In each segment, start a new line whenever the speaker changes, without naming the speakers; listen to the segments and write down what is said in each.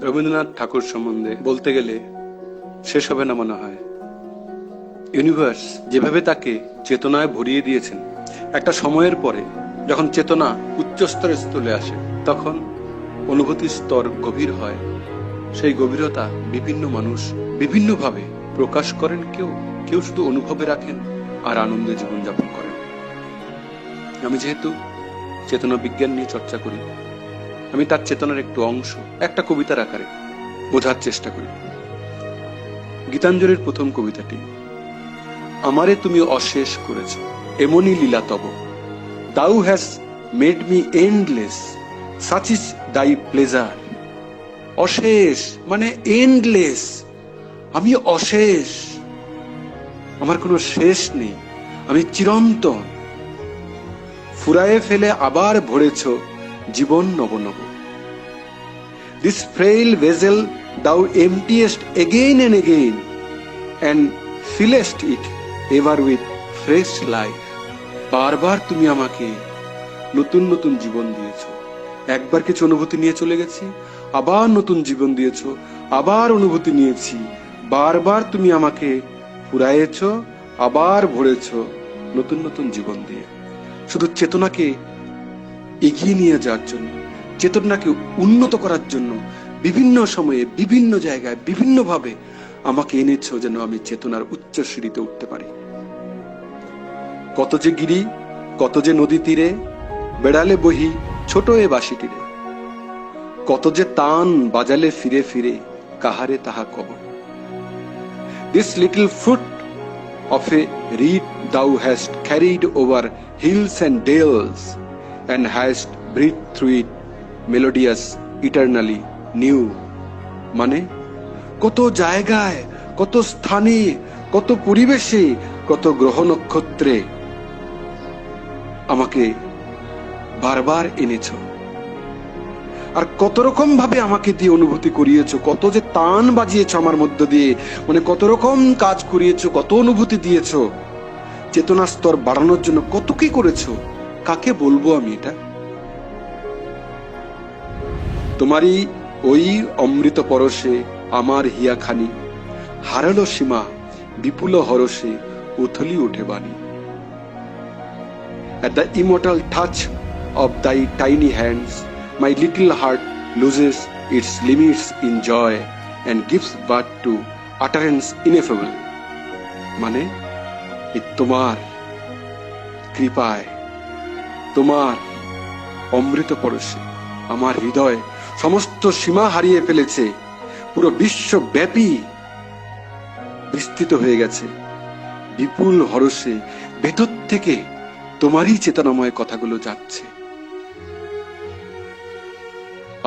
রবীন্দ্রনাথ ঠাকুর সম্বন্ধে বলতে গেলে শেষ হবে না মনে হয়। ইউনিভার্স যেভাবে তাকে চেতনায় ভরিয়ে দিয়েছেন, একটা সময়ের পরে যখন চেতনা উচ্চ স্তরে চলে আসে, তখন অনুভূতির স্তর গভীর হয়। সেই গভীরতা বিভিন্ন মানুষ বিভিন্নভাবে প্রকাশ করেন। কেউ কেউ শুধু অনুভবে রাখেন আর আনন্দে জীবনযাপন করেন। আমি যেহেতু চেতনা বিজ্ঞান নিয়ে চর্চা করি, আমি তার চেতনার একটু অংশ একটা কবিতার আকারে বোঝার চেষ্টা করি। গীতাঞ্জলির প্রথম কবিতাটি, আমারে তুমি অশেষ করেছ, এমনই লীলা তব, দাউ has made me endless, such is দাই প্লেজার। অশেষ মানে এন্ডলেস, আমি অশেষ, আমার কোনো শেষ নেই, আমি চিরন্তন। ফুরায়ে ফেলে আবার ভরেছ জীবন নব নব। This frail vessel thou emptiest again and again, and fillest it ever with fresh life. বারবার তুমি আমাকে নতুন নতুন জীবন দিয়েছো। একবার কিছু অনুভূতি নিয়ে চলে গেছি, আবার নতুন জীবন দিয়েছো, আবার অনুভূতি নিয়েছি। বারবার তুমি আমাকে ফুরাইয়েছো, আবার ভরেছো নতুন নতুন জীবন দিয়ে। শুধু চেতনাকে এগিয়ে নিয়ে যাওয়ার জন্য, চেতনাকে উন্নত করার জন্য বিভিন্ন সময়ে বিভিন্ন জায়গায় বিভিন্নভাবে আমাকে এনেছো, যেন আমি চেতনার উচ্চ সিঁড়িতে উঠতে পারি। কত যে গিরি, কত যে নদী তীরে, বেড়ালে বহি ছোট এ বাঁশি তীরে, কত যে তান বাজালে ফিরে ফিরে, কাহারে তাহা কব। This little fruit of a reed thou hast carried over hills and dales, and hast breathed through it melodious, eternally new. মানে কত জায়গায়, কত স্থানে, কত পরিবেশে, কত গ্রহ নক্ষত্রে আমাকে বারবার এনেছো, আর কত রকম ভাবে আমাকে দিয়ে অনুভূতি করিয়েছো, কত যে তান বাজিয়েছো আমার মধ্য দিয়ে, মানে কত রকম কাজ করিয়েছো, কত অনুভূতি দিয়েছো, চেতনা স্তর বাড়ানোর জন্য কত কি করেছো। কাকে বলবো আমি এটা? তোমারই ওই অমৃত পরশে আমার হিয়াখানি, হারালো সীমা বিপুল হরষে, উথলি উঠে বাণী। At the immortal touch of thy tiny hands, my little heart loses its limits in joy and gives birth to utterance ineffable. মানে তোমার কৃপায়, তোমার অমৃত পরশে আমার হৃদয় সমস্ত সীমা হারিয়ে ফেলেছে, পুরো বিশ্বব্যাপী বিস্তৃত হয়ে গেছে। বিপুল হরষে ভেতর থেকে তোমারই চেতনাময় কথাগুলো যাচ্ছে।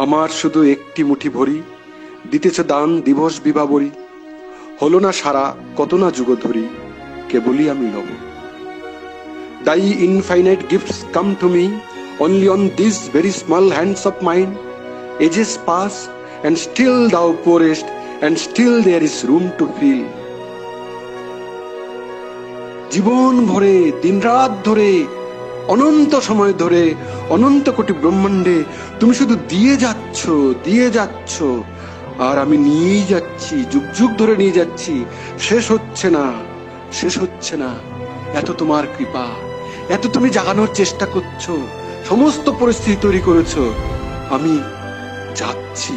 আমার শুধু একটি মুঠি ভরি, দিতেছ দান দিবস বিভাবরী, হলো না সারা কত না যুগ ধরি, কেবলই আমি লব। Thy infinite gifts come to me only on these very small hands of mine. Ages pass and still thou pourest, and still there is room to fill. জীবন ভরে, দিনরাত ধরে, অনন্ত সময় ধরে, অনন্ত কোটি ব্রহ্মাণ্ডে তুমি শুধু দিয়ে যাচ্ছ, দিয়ে যাচ্ছ, আর আমি নিয়েই যাচ্ছি, যুগ যুগ ধরে নিয়ে যাচ্ছি। শেষ হচ্ছে না, শেষ হচ্ছে না। এত তোমার কৃপা, এত তুমি জাগানোর চেষ্টা করছো, সমস্ত পরিস্থিতি তৈরি করেছো। আমি যাচ্ছি।